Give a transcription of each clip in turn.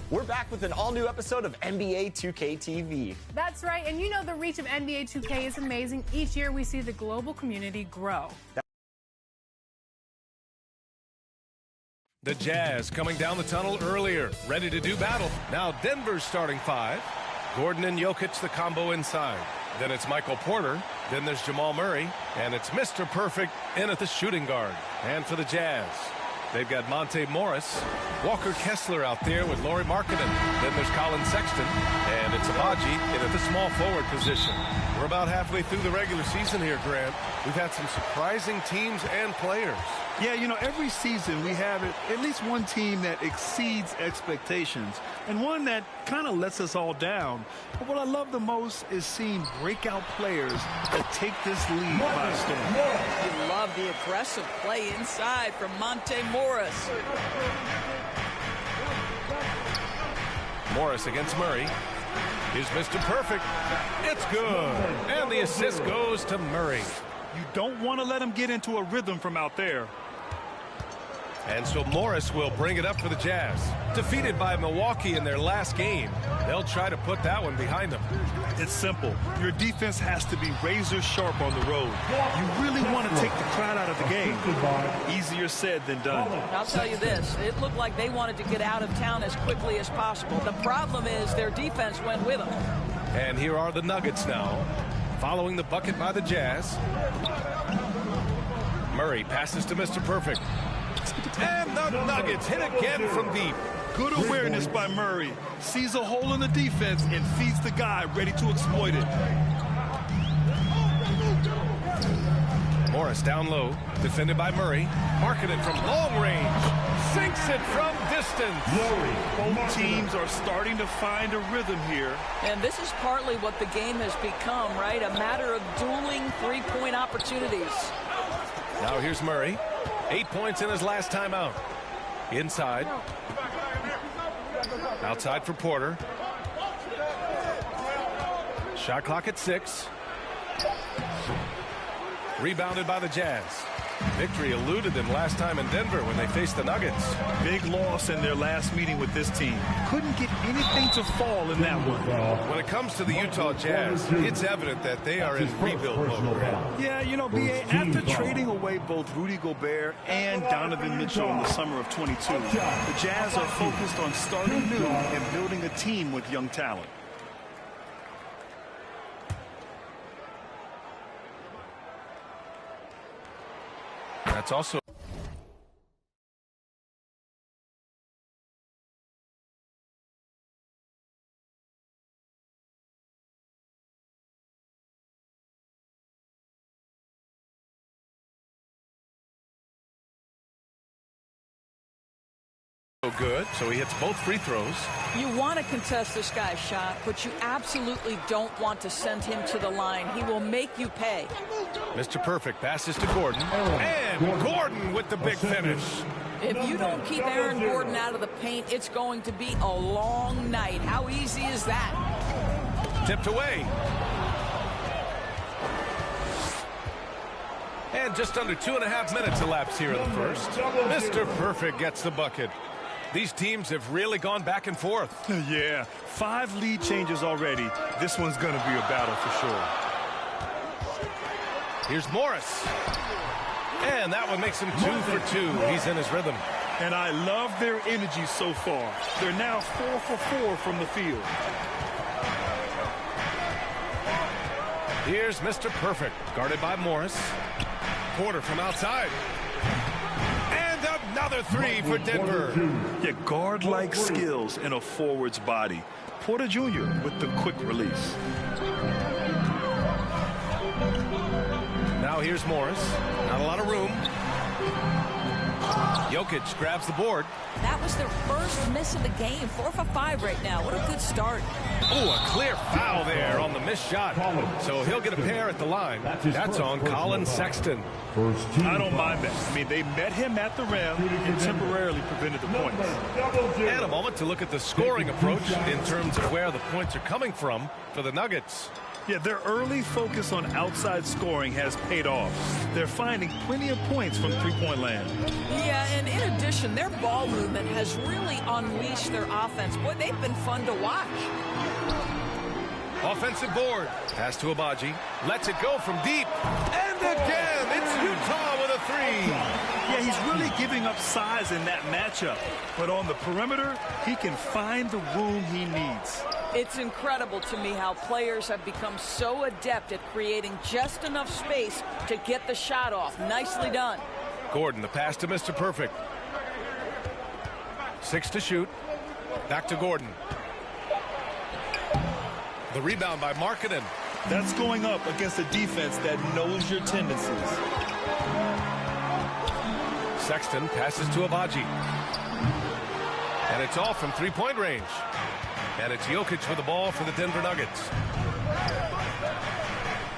We're back with an all-new episode of NBA 2K TV. That's right, and you know the reach of NBA 2K is amazing. Each year we see the global community grow. The Jazz coming down the tunnel earlier, ready to do battle. Now Denver's starting five. Gordon and Jokic, the combo inside. Then it's Michael Porter. Then there's Jamal Murray. And it's Mr. Perfect in at the shooting guard. And for the Jazz, they've got Monte Morris, Walker Kessler out there with Lauri Markkanen. Then there's Colin Sexton, and it's Abaji in at the small forward position. We're about halfway through the regular season here, Grant. We've had some surprising teams and players. Yeah, you know, every season we have at least one team that exceeds expectations and one that kind of lets us all down. But what I love the most is seeing breakout players that take this league by storm. You love the aggressive play inside from Monte Morris. Morris against Murray. Here's Mr. Perfect. It's good. And the assist goes to Murray. You don't want to let him get into a rhythm from out there. And so Morris will bring it up for the Jazz. Defeated by Milwaukee in their last game, they'll try to put that one behind them. It's simple. Your defense has to be razor sharp on the road. You really want to take the crowd out of the game. Easier said than done. I'll tell you this, it looked like they wanted to get out of town as quickly as possible. The problem is their defense went with them. And here are the Nuggets now, following the bucket by the Jazz. Murray passes to Mr. Perfect. And the Nuggets hit again from deep. Good awareness by Murray. Sees a hole in the defense and feeds the guy ready to exploit it. Morris down low, defended by Murray. Markkanen from long range. Sinks it from distance. Both teams are starting to find a rhythm here. And this is partly what the game has become, right? A matter of dueling three-point opportunities. Now here's Murray. 8 points in his last time out. Inside. Outside for Porter. Shot clock at 6. Rebounded by the Jazz. Victory eluded them last time in Denver when they faced the Nuggets. Big loss in their last meeting with this team. Couldn't get anything to fall in that one. When it comes to the Utah Jazz, it's evident that they are in rebuild mode. Yeah, you know, B.A., after trading away both Rudy Gobert and Donovan Mitchell in the summer of 22, the Jazz are focused on starting new and building a team with young talent. That's also good, so he hits both free throws. You want to contest this guy's shot, but you absolutely don't want to send him to the line. He will make you pay. Mr. Perfect passes to Gordon, and Gordon with the big finish. If you don't keep Aaron Gordon out of the paint, it's going to be a long night. How easy is that? Tipped away. And just under 2.5 minutes elapsed here in the first. Mr. Perfect gets the bucket. These teams have really gone back and forth. Yeah, 5 lead changes already. This one's going to be a battle for sure. Here's Morris. And that one makes him 2 for 2. He's in his rhythm. And I love their energy so far. They're now 4 for 4 from the field. Here's Mr. Perfect, guarded by Morris. Porter from outside. And another 3 for Denver. Yeah, guard-like skills in a forward's body. Porter Jr. with the quick release. Now here's Morris. Not a lot of room. Jokic grabs the board. That was their first miss of the game. 4 for 5 right now. What a good start. Oh, a clear foul there on the missed shot. So he'll get a pair at the line. That's on Colin Sexton. I don't mind that. I mean, they met him at the rim and temporarily prevented the points. And a moment to look at the scoring approach in terms of where the points are coming from for the Nuggets. Yeah, their early focus on outside scoring has paid off. They're finding plenty of points from three-point land. Yeah, and in addition, their ball movement has really unleashed their offense. Boy, they've been fun to watch. Offensive board. Pass to Abaji. Lets it go from deep. And again, it's Utah with a three. Yeah, he's really giving up size in that matchup. But on the perimeter, he can find the room he needs. It's incredible to me how players have become so adept at creating just enough space to get the shot off. Nicely done. Gordon, the pass to Mr. Perfect. 6 to shoot. Back to Gordon. The rebound by Markkanen. That's going up against a defense that knows your tendencies. Sexton passes to Abaji. And it's all from three-point range. And it's Jokic with the ball for the Denver Nuggets.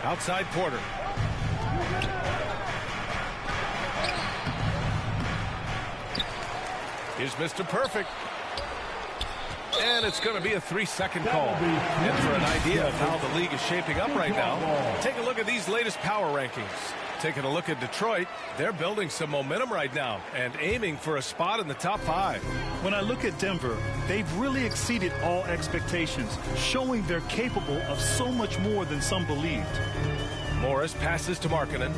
Outside Porter. Here's Mr. Perfect. And it's going to be a 3-second call. And for an idea of how the league is shaping up right now, take a look at these latest power rankings. Taking a look at Detroit, they're building some momentum right now and aiming for a spot in the top 5. When I look at Denver, they've really exceeded all expectations, showing they're capable of so much more than some believed. Morris passes to Markkanen.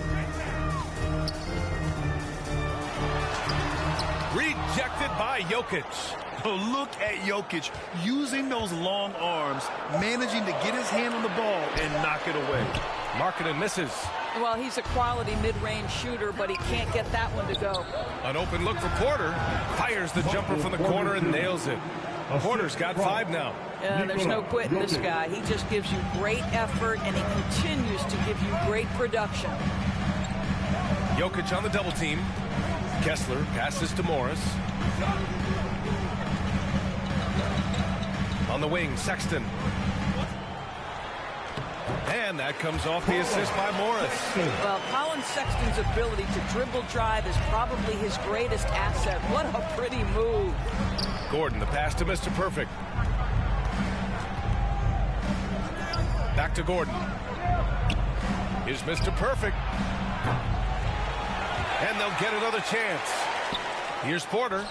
Rejected by Jokic. Oh, look at Jokic using those long arms, managing to get his hand on the ball and knock it away. Markkanen misses. Well, he's a quality mid-range shooter, but he can't get that one to go. An open look for Porter. Fires the jumper from the corner and nails it. Porter's got 5 now. There's no quitting this guy. He just gives you great effort, and he continues to give you great production. Jokic on the double team. Kessler passes to Morris. On the wing, Sexton. And that comes off the assist by Morris. Well, Colin Sexton's ability to dribble drive is probably his greatest asset. What a pretty move. Gordon, the pass to Mr. Perfect. Back to Gordon. Here's Mr. Perfect. And they'll get another chance. Here's Porter.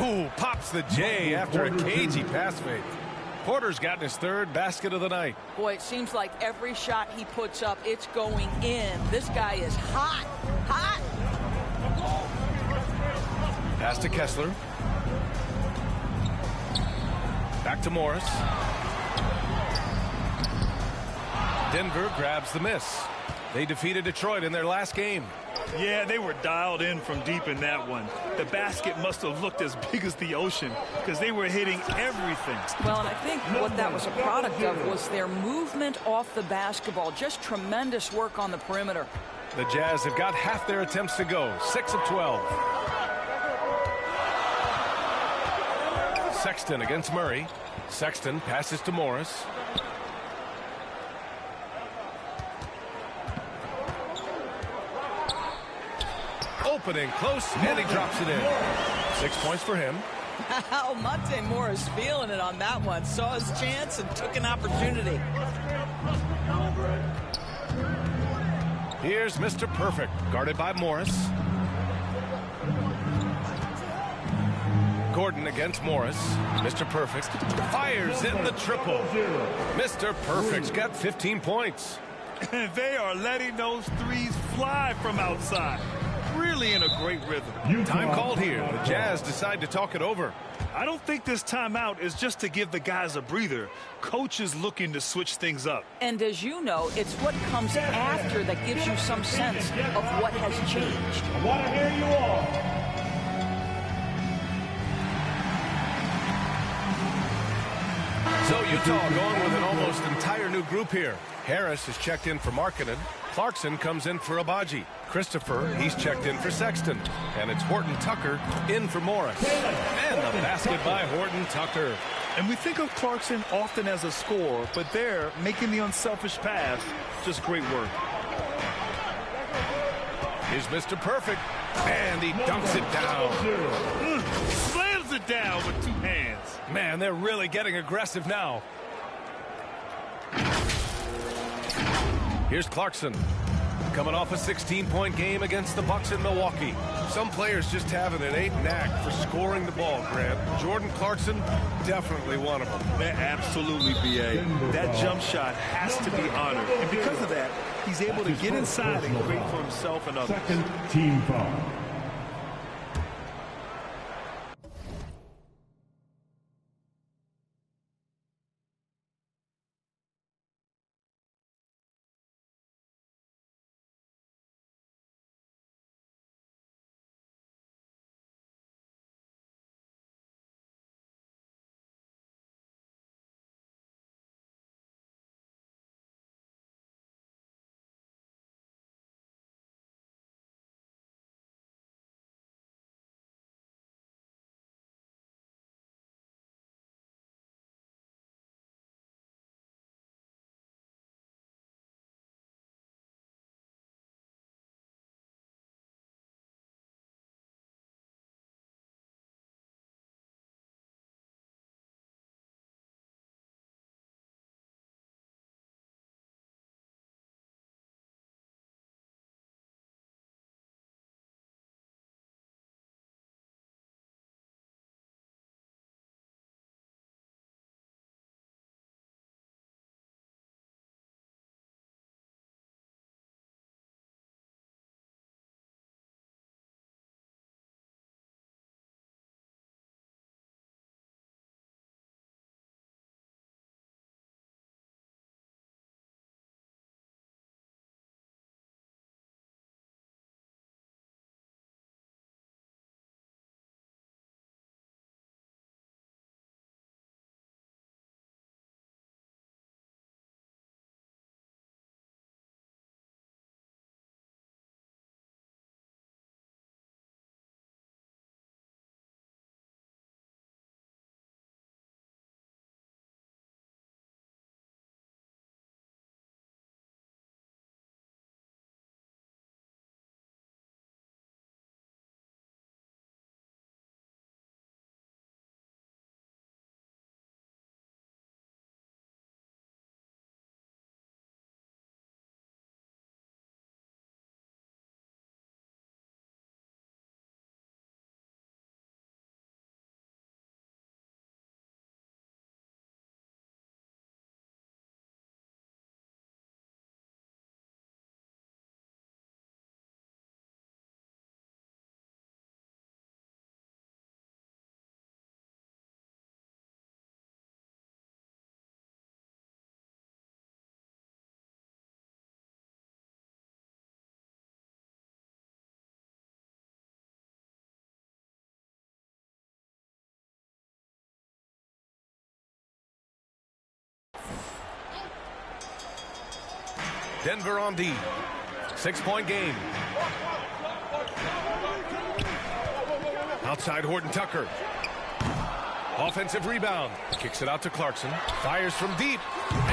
Ooh, pops the J after a cagey pass fake. Porter's gotten his 3rd basket of the night. Boy, it seems like every shot he puts up, it's going in. This guy is hot, hot. Pass to Kessler. Back to Morris. Denver grabs the miss. They defeated Detroit in their last game. Yeah, they were dialed in from deep in that one. The basket must have looked as big as the ocean because they were hitting everything. Well, and I think what that was a product of was their movement off the basketball. Just tremendous work on the perimeter. The Jazz have got half their attempts to go. 6 of 12. Sexton against Murray. Sexton passes to Morris. Opening close, and he drops it in. 6 points for him. How Monte Morris feeling it on that one. Saw his chance and took an opportunity. Here's Mr. Perfect, guarded by Morris. Gordon against Morris. Mr. Perfect fires in the triple. Mr. Perfect's got 15 points. They are letting those threes fly from outside. Really in a great rhythm. Time called here. The Jazz decide to talk it over. I don't think this timeout is just to give the guys a breather. Coach is looking to switch things up. And as you know, it's what comes after that gives you some sense of what has changed. I want to hear you all. So Utah going with an almost entire new group here. Harris is checked in for Markkanen. Clarkson comes in for Abaji. Christopher, he's checked in for Sexton. And it's Horton Tucker in for Morris. And the basket by Horton Tucker. And we think of Clarkson often as a scorer, but there, making the unselfish pass, just great work. Here's Mr. Perfect. And he dunks it down. Slams it down with 2 hands. Man, they're really getting aggressive now. Here's Clarkson. Coming off a 16-point game against the Bucks in Milwaukee. Some players just have an innate knack for scoring the ball, Grant. Jordan Clarkson, definitely one of them. Absolutely, B.A. That jump shot has to be honored. And because of that, he's able to get inside and create for himself and others. Second team foul. Denver on D. 6-point game. Outside Horton Tucker. Offensive rebound. Kicks it out to Clarkson. Fires from deep.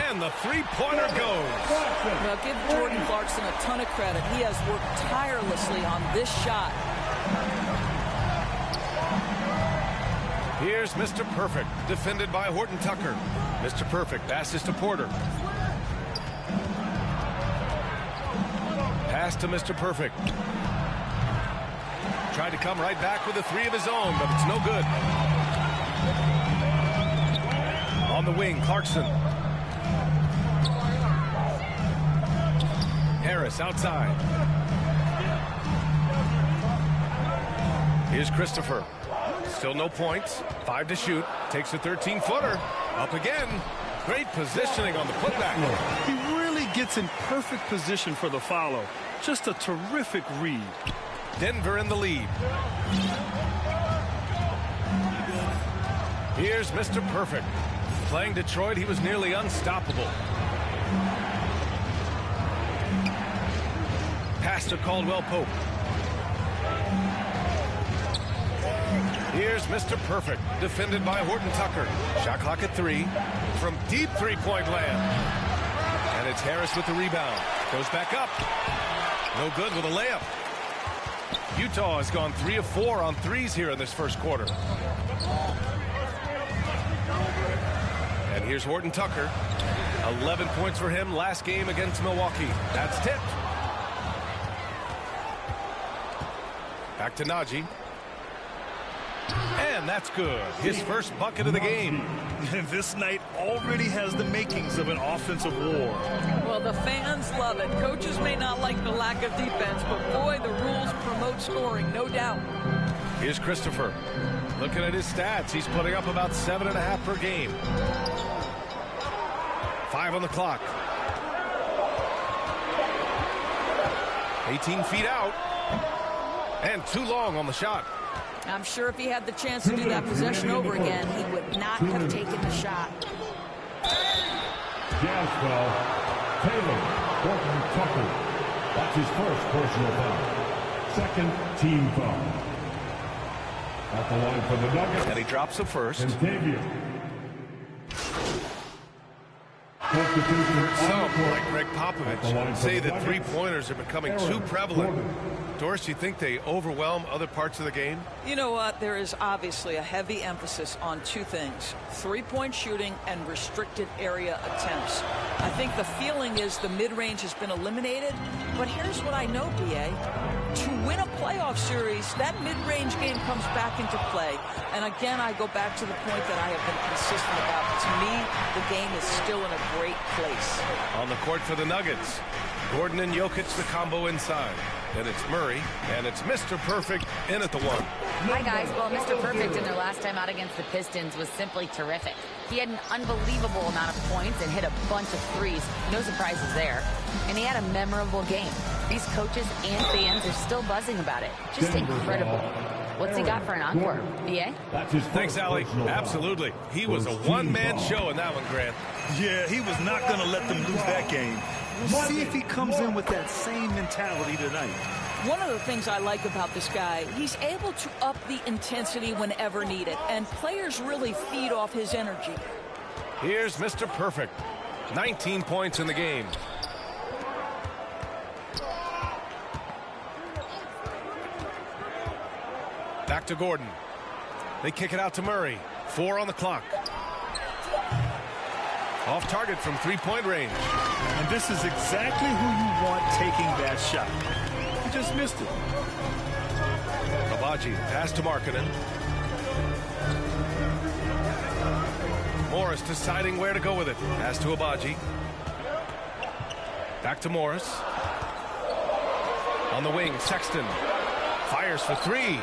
And the three-pointer goes. Now give Jordan Clarkson a ton of credit. He has worked tirelessly on this shot. Here's Mr. Perfect, defended by Horton Tucker. Mr. Perfect passes to Porter. Pass to Mr. Perfect. Tried to come right back with a three of his own, but it's no good. On the wing, Clarkson. Harris outside. Here's Christopher. Still no points. 5 to shoot. Takes a 13-footer. Up again. Great positioning on the putback. He really gets in perfect position for the follow. Just a terrific read. Denver in the lead. Here's Mr. Perfect. Playing Detroit, he was nearly unstoppable. Pass to Caldwell Pope. Here's Mr. Perfect, defended by Horton Tucker. Shot clock at 3 from deep three-point land. And it's Harris with the rebound. Goes back up. No good with a layup. Utah has gone 3 of 4 on threes here in this first quarter. And here's Horton Tucker. 11 points for him last game against Milwaukee. That's tipped. Back to Najee. And that's good. His first bucket of the game. And this night already has the makings of an offensive war. Well, the fans love it. Coaches may not like the lack of defense, but boy, the rules promote scoring, no doubt. Here's Christopher. Looking at his stats, he's putting up about 7.5 per game. 5 on the clock. 18 feet out. And too long on the shot. I'm sure if he had the chance to do that possession over again, he would not have taken the shot. Jazz foul. Taylor Tucker. That's his first personal foul. Second team foul. At the line for the Nuggets. And he drops the first. Some, like Greg Popovich, say that three-pointers are becoming too prevalent. Doris, you think they overwhelm other parts of the game? You know what? There is obviously a heavy emphasis on two things: three-point shooting and restricted area attempts. I think the feeling is the mid-range has been eliminated, but here's what I know, B.A. To win a playoff series, that mid-range game comes back into play. And again, I go back to the point that I have been consistent about. To me, the game is still in a great place. On the court for the Nuggets, Gordon and Jokic, the combo inside. Then it's Murray, and it's Mr. Perfect in at the one. Hi, guys. Well, Mr. Perfect in their last time out against the Pistons was simply terrific. He had an unbelievable amount of points and hit a bunch of threes. No surprises there. And he had a memorable game. These coaches and fans are still buzzing about it. Just incredible. What's he got for an encore? B.A.? Thanks, Allie. Absolutely. He was a one-man show in that one, Grant. Yeah, he was not going to let them lose that game. We'll see if he comes in with that same mentality tonight. One of the things I like about this guy, he's able to up the intensity whenever needed, and players really feed off his energy. Here's Mr. Perfect. 19 points in the game. Back to Gordon. They kick it out to Murray. 4 on the clock. Off target from three-point range. And this is exactly who you want taking that shot. He just missed it. Abaji pass to Markkanen. Morris deciding where to go with it. Pass to Abaji. Back to Morris. On the wing, Sexton. Fires for three.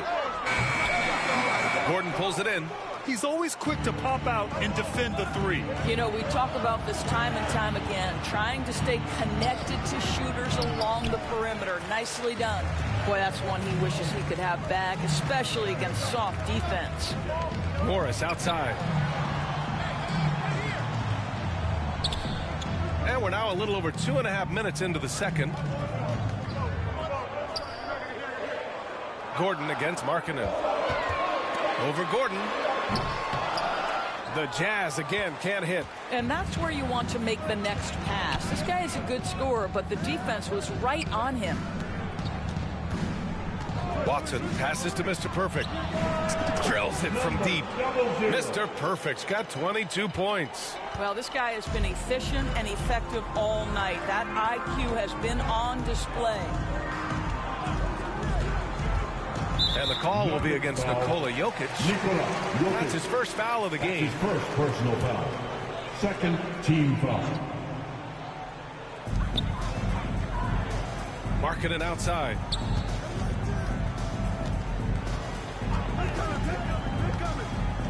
Gordon pulls it in. He's always quick to pop out and defend the three. You know, we talk about this time and time again, trying to stay connected to shooters along the perimeter. Nicely done. Boy, that's one he wishes he could have back, especially against soft defense. Morris outside. And we're now a little over 2.5 minutes into the second. Gordon against Markkanen. Over Gordon. The Jazz again can't hit. And that's where you want to make the next pass. This guy is a good scorer, but the defense was right on him. Watson passes to Mr. Perfect. Drills it from deep. Mr. Perfect's got 22 points. Well, this guy has been efficient and effective all night. That IQ has been on display. And the call will be against Nikola Jokic. That's his first foul of the game. His first personal foul. Second team foul. Markkanen outside.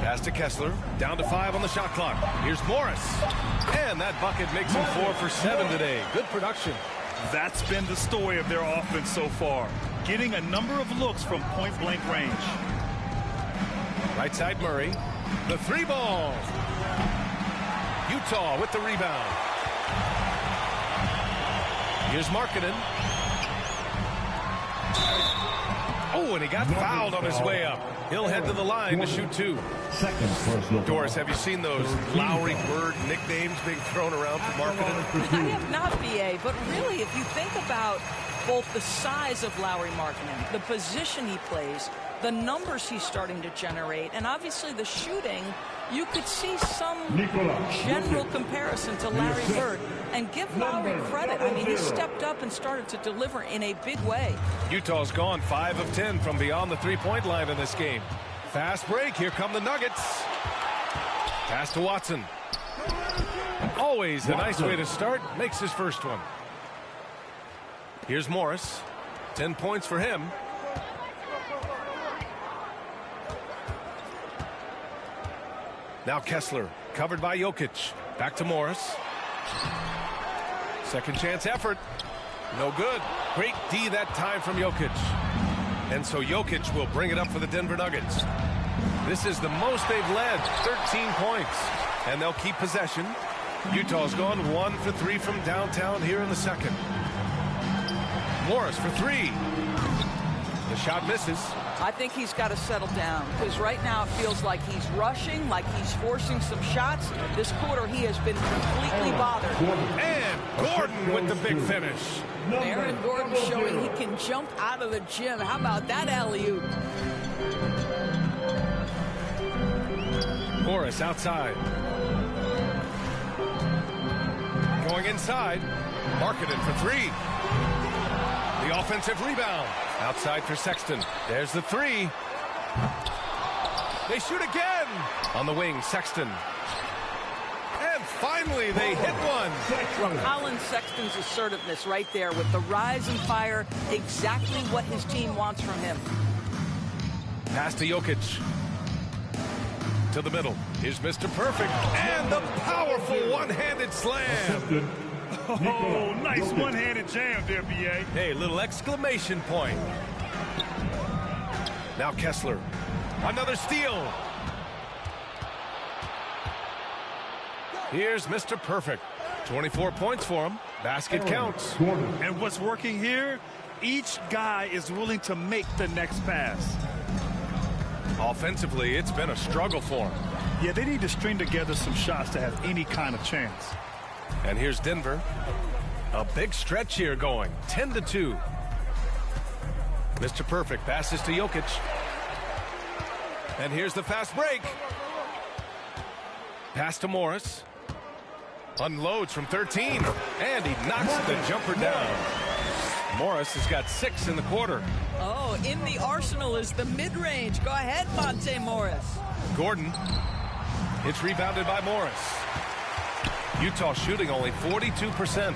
Pass to Kessler. Down to 5 on the shot clock. Here's Morris. And that bucket makes him 4 for 7 today. Good production. That's been the story of their offense so far. Getting a number of looks from point-blank range. Right side Murray. The three ball. Utah with the rebound. Here's Markkanen. Oh, and he got fouled on his way up. He'll head to the line to shoot 2. Second personal. Doris, have you seen those Lowry Bird nicknames being thrown around for Markkanen? I have not, B.A., but really, if you think about both the size of Lauri Markkanen, the position he plays, the numbers he's starting to generate, and obviously the shooting. You could see some general comparison to Larry Bird. And give Lauri credit. I mean, he stepped up and started to deliver in a big way. Utah's gone 5 of 10 from beyond the three-point line in this game. Fast break. Here come the Nuggets. Pass to Watson. Always a nice way to start. Makes his first one. Here's Morris. 10 points for him. Now Kessler, covered by Jokic. Back to Morris. Second chance effort. No good. Great D that time from Jokic. And so Jokic will bring it up for the Denver Nuggets. This is the most they've led, 13 points. And they'll keep possession. Utah's gone 1 for 3 from downtown here in the second. Morris for 3. The shot misses. I think he's got to settle down, because right now it feels like he's rushing, like he's forcing some shots. This quarter he has been completely bothered. And Gordon with the big finish. Aaron Gordon showing he can jump out of the gym. How about that alley-oop? Morris outside. Going inside. Markkanen for 3. The offensive rebound. Outside for Sexton. There's the 3. They shoot again. On the wing, Sexton. And finally, they hit one. Colin Sexton's assertiveness right there with the rise and fire. Exactly what his team wants from him. Pass to Jokic. To the middle. Here's Mr. Perfect. And the powerful one-handed slam. Oh, nice one-handed jam there, B.A. Hey, little exclamation point. Now Kessler. Another steal. Here's Mr. Perfect. 24 points for him. Basket counts. And what's working here? Each guy is willing to make the next pass. Offensively, it's been a struggle for him. Yeah, they need to string together some shots to have any kind of chance. And here's Denver. A big stretch here going. 10-2. Mr. Perfect passes to Jokic. And here's the fast break. Pass to Morris. Unloads from 13. And he knocks the jumper down. Morris has got 6 in the quarter. Oh, in the arsenal is the mid-range. Go ahead, Monte Morris. Gordon. It's rebounded by Morris. Utah shooting only 42%.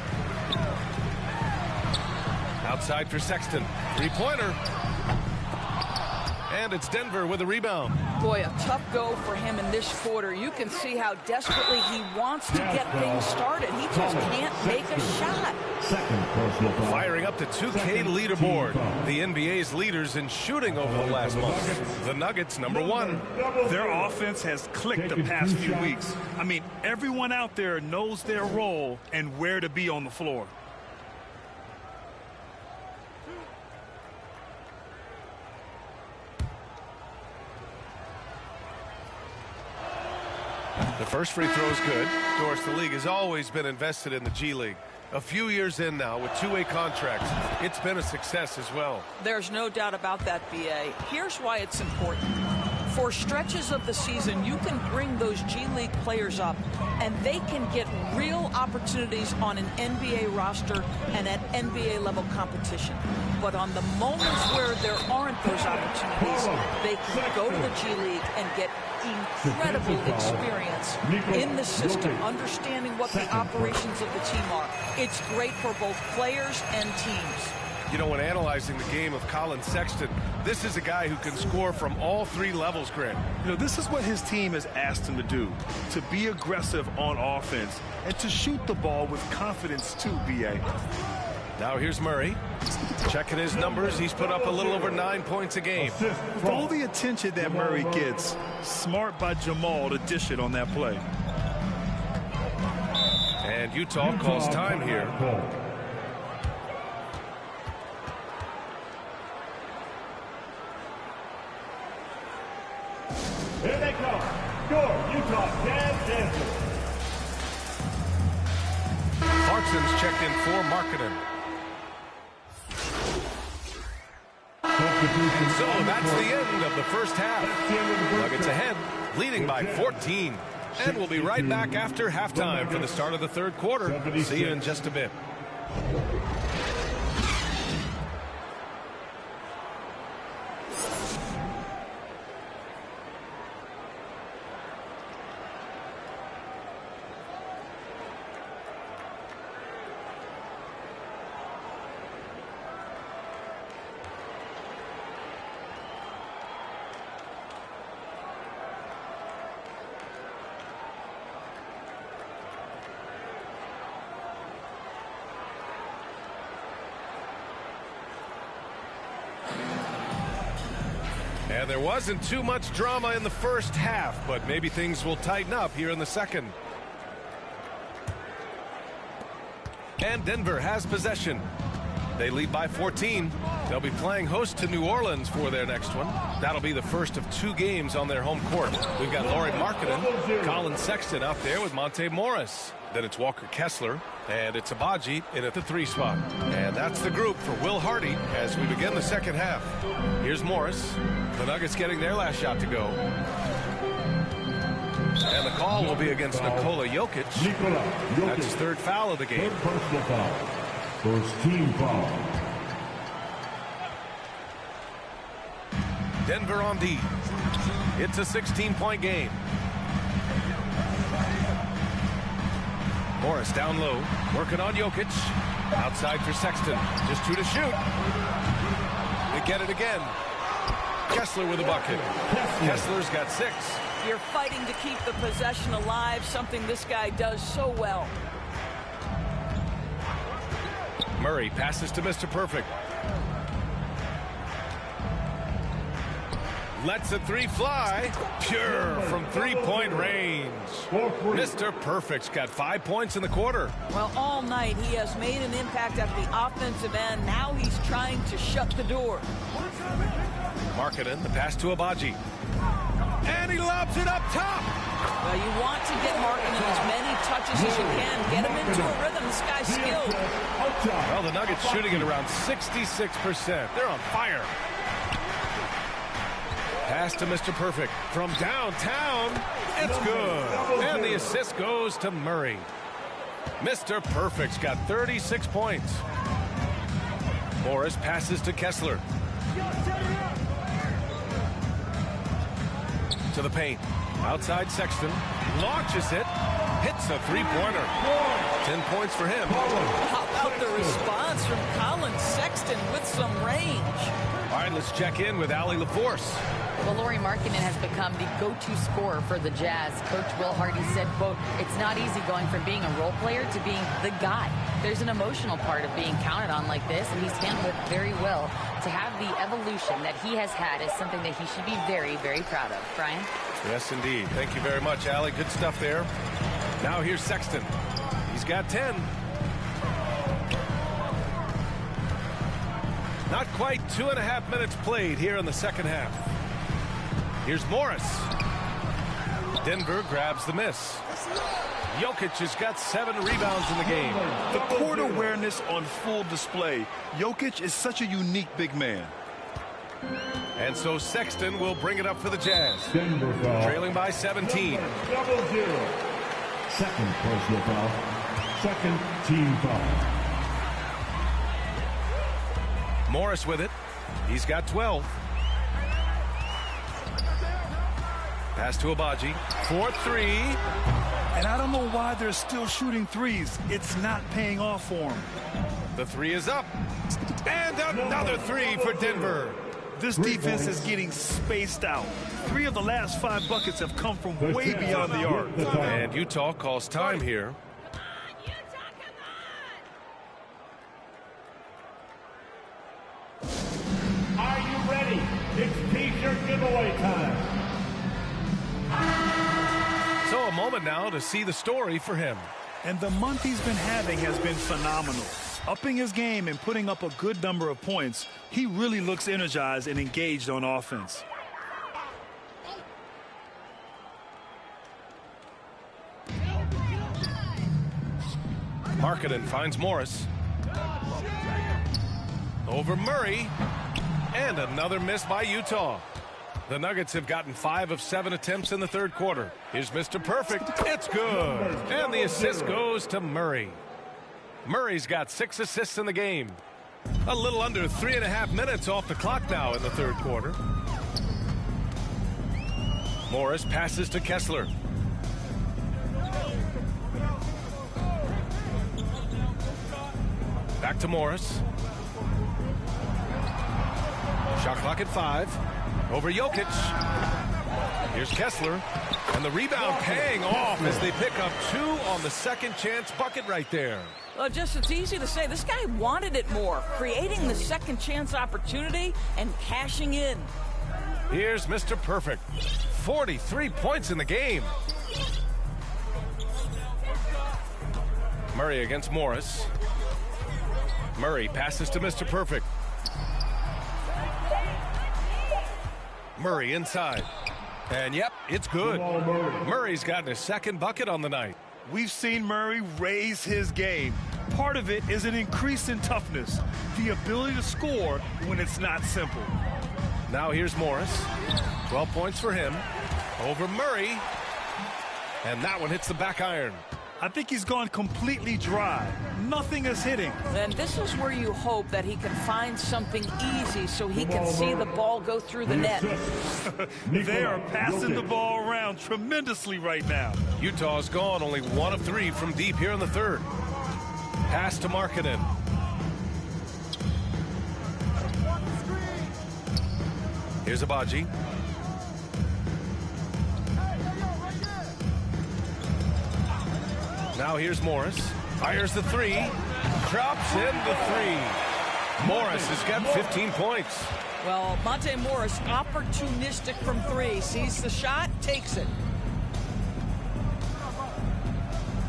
Outside for Sexton. Three-pointer. And it's Denver with a rebound. Boy, a tough go for him in this quarter. You can see how desperately he wants to get things started. He just can't make a shot. Firing up the 2K leaderboard. The NBA's leaders in shooting over the last month. The Nuggets, number 1. Their offense has clicked the past few weeks. I mean, everyone out there knows their role and where to be on the floor. The first free throw is good. Of course, the league has always been invested in the G League. A few years in now with two-way contracts, it's been a success as well. There's no doubt about that, B.A. Here's why it's important. For stretches of the season, you can bring those G League players up, and they can get real opportunities on an NBA roster and at NBA level competition. But on the moments where there aren't those opportunities, they can go to the G League and get incredible experience in the system, understanding what the operations of the team are. It's great for both players and teams. You know, when analyzing the game of Colin Sexton, this is a guy who can score from all 3 levels, Grant. You know, this is what his team has asked him to do, to be aggressive on offense and to shoot the ball with confidence too, B.A. Now here's Murray. Checking his numbers, he's put up a little over 9 points a game. With all the attention that Murray gets, smart by Jamal to dish it on that play. And Utah calls time here. Here they come. Score, Utah, Dan Dancer. Clarkson's checked in for Markkanen. So that's the end of the first half. Nuggets ahead, leading by 14. And we'll be right back after halftime for the start of the third quarter. See you in just a bit. And there wasn't too much drama in the first half, but maybe things will tighten up here in the second. And Denver has possession. They lead by 14. They'll be playing host to New Orleans for their next one. That'll be the first of 2 games on their home court. We've got Lauri Markkanen, Colin Sexton out there with Monte Morris. Then it's Walker Kessler, and it's Abaji in at the 3 spot. And that's the group for Will Hardy as we begin the second half. Here's Morris. The Nuggets getting their last shot to go. And the call will be against Nikola Jokic. That's his 3rd foul of the game. Personal foul. First team foul. Denver on D. It's a 16-point game. Morris down low, working on Jokic. Outside for Sexton. Just 2 to shoot. They get it again. Kessler with a bucket. Kessler's got 6. You're fighting to keep the possession alive, something this guy does so well. Murray passes to Mr. Perfect. Lets a 3 fly. Pure from 3-point range. Mr. Perfect's got 5 points in the quarter. Well, all night he has made an impact at the offensive end. Now he's trying to shut the door. Markkanen, the pass to Abaji. And he lobs it up top. Well, you want to get Markkanen as many touches as you can. Get him into a rhythm. This guy's skilled. Well, the Nuggets shooting at around 66%. They're on fire. Pass to Mr. Perfect from downtown. It's good. And the assist goes to Murray. Mr. Perfect's got 36 points. Morris passes to Kessler. To the paint. Outside Sexton. Launches it. Hits a 3-pointer. 10 points for him. How about the response from Colin Sexton with some range? All right, let's check in with Allie LaForce. Well, Lauri Markkanen has become the go-to scorer for the Jazz. Coach Will Hardy said, quote, "It's not easy going from being a role player to being the guy. There's an emotional part of being counted on like this, and he's handled it very well. To have the evolution that he has had is something that he should be very, very proud of." Brian? Yes, indeed. Thank you very much, Allie. Good stuff there. Now here's Sexton. He's got 10. Not quite 2.5 minutes played here in the second half. Here's Morris. Denver grabs the miss. Jokic has got 7 rebounds in the game. The court awareness on full display. Jokic is such a unique big man. And so Sexton will bring it up for the Jazz. Denver foul. Trailing by 17. 0-0. Second personal foul. Second team foul. Morris with it. He's got 12. Pass to Abaji. 4-3. And I don't know why they're still shooting threes. It's not paying off for them. The 3 is up. And another 3 for Denver. This defense is getting spaced out. 3 of the last 5 buckets have come from way beyond the arc. And Utah calls time here. Are you ready? It's T-shirt giveaway time. So a moment now to see the story for him. And the month he's been having has been phenomenal. Upping his game and putting up a good number of points, he really looks energized and engaged on offense. Markkanen finds Morris. Over Murray. And another miss by Utah. The Nuggets have gotten 5 of 7 attempts in the third quarter. Here's Mr. Perfect. It's good. And the assist goes to Murray. Murray's got 6 assists in the game. A little under 3.5 minutes off the clock now in the third quarter. Morris passes to Kessler. Back to Morris. Shot clock at 5. Over Jokic. Here's Kessler. And the rebound paying off as they pick up 2 on the second chance bucket right there. Well, it's easy to say. This guy wanted it more, creating the second chance opportunity and cashing in. Here's Mr. Perfect. 43 points in the game. Murray against Morris. Murray passes to Mr. Perfect. Murray inside. And yep, it's good. Murray's gotten his second bucket on the night. We've seen Murray raise his game. Part of it is an increase in toughness, the ability to score when it's not simple. Now here's Morris. 12 points for him. Over Murray. And that one hits the back iron. I think he's gone completely dry. Nothing is hitting. And this is where you hope that he can find something easy so he can see the ball go through the net. They are passing the ball around tremendously right now. Utah's gone only 1 of 3 from deep here in the third. Pass to Markkanen. Here's Abaji. Now here's Morris. Fires the 3. Drops in the 3. Morris has got 15 points. Well, Monte Morris, opportunistic from 3. Sees the shot, takes it.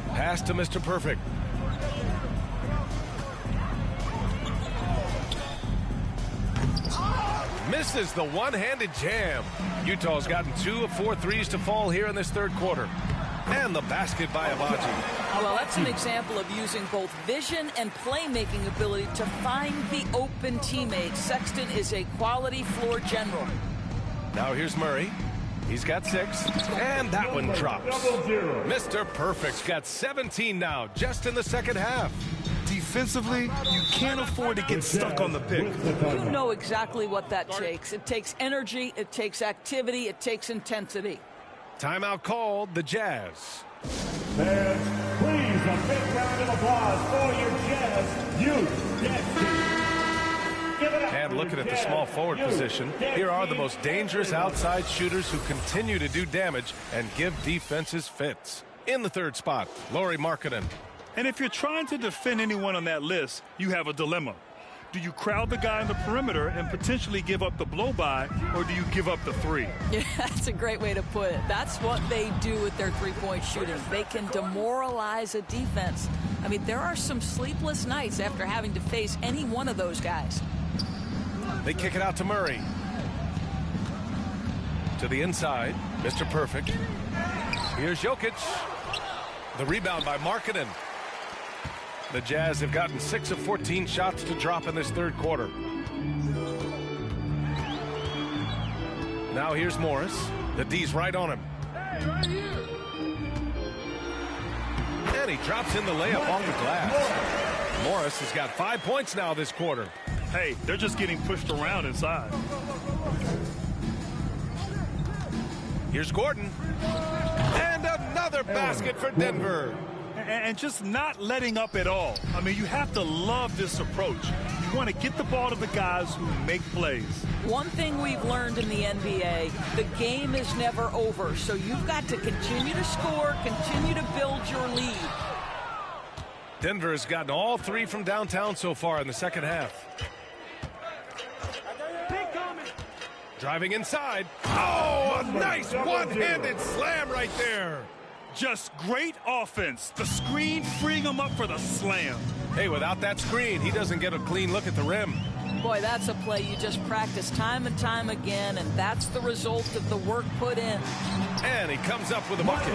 Pass to Mr. Perfect. Misses the one-handed jam. Utah's gotten 2 of 4 threes to fall here in this third quarter. And the basket by Abaji. Well, that's an example of using both vision and playmaking ability to find the open teammate. Sexton is a quality floor general. Now here's Murray. He's got 6. And that one drops. Mr. Perfect's got 17 now, just in the second half. Defensively, you can't afford to get stuck on the pick. You know exactly what that takes. It takes energy, it takes activity, it takes intensity. Timeout called, the Jazz. Fans, please, a big round of applause for your Jazz youth team. Give it up. And looking at the small forward position, here are the most dangerous outside shooters who continue to do damage and give defenses fits. In the third spot, Lauri Markkanen. And if you're trying to defend anyone on that list, you have a dilemma. Do you crowd the guy on the perimeter and potentially give up the blow-by, or do you give up the 3? Yeah, that's a great way to put it. That's what they do with their three-point shooting. They can demoralize a defense. I mean, there are some sleepless nights after having to face any one of those guys. They kick it out to Murray. To the inside, Mr. Perfect. Here's Jokic. The rebound by Markkanen. The Jazz have gotten 6 of 14 shots to drop in this third quarter. Now here's Morris. The D's right on him. And he drops in the layup off the glass. Morris has got 5 points now this quarter. Hey, they're just getting pushed around inside. Here's Gordon. And another basket for Denver. And just not letting up at all. I mean, you have to love this approach. You want to get the ball to the guys who make plays. One thing we've learned in the NBA, the game is never over. So you've got to continue to score, continue to build your lead. Denver has gotten all 3 from downtown so far in the second half. Driving inside. Oh, a nice one-handed slam right there. Just great offense. The screen freeing him up for the slam. Hey, without that screen, he doesn't get a clean look at the rim. Boy, that's a play you just practice time and time again, and that's the result of the work put in. And he comes up with a bucket.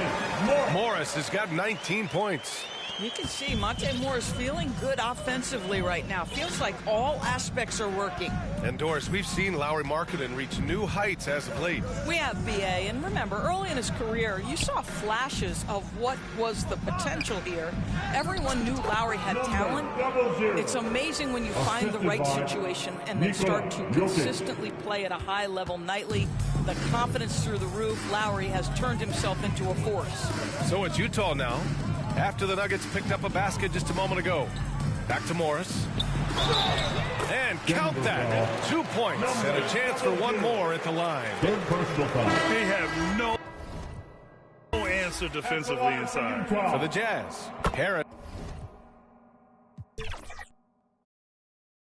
Morris has got 19 points. You can see Monte Morris feeling good offensively right now. Feels like all aspects are working. And Doris, we've seen Lauri Markkanen reach new heights as of late. We have BA, and remember, early in his career, you saw flashes of what was the potential here. Everyone knew Lauri had talent. It's amazing when you find the right situation and then start to consistently play at a high level nightly. The confidence through the roof. Lauri has turned himself into a force. So it's Utah now, after the Nuggets picked up a basket just a moment ago. Back to Morris. And count that. 2 points and a chance for one more at the line. Third personal foul. They have no answer defensively inside. For the Jazz, Harris.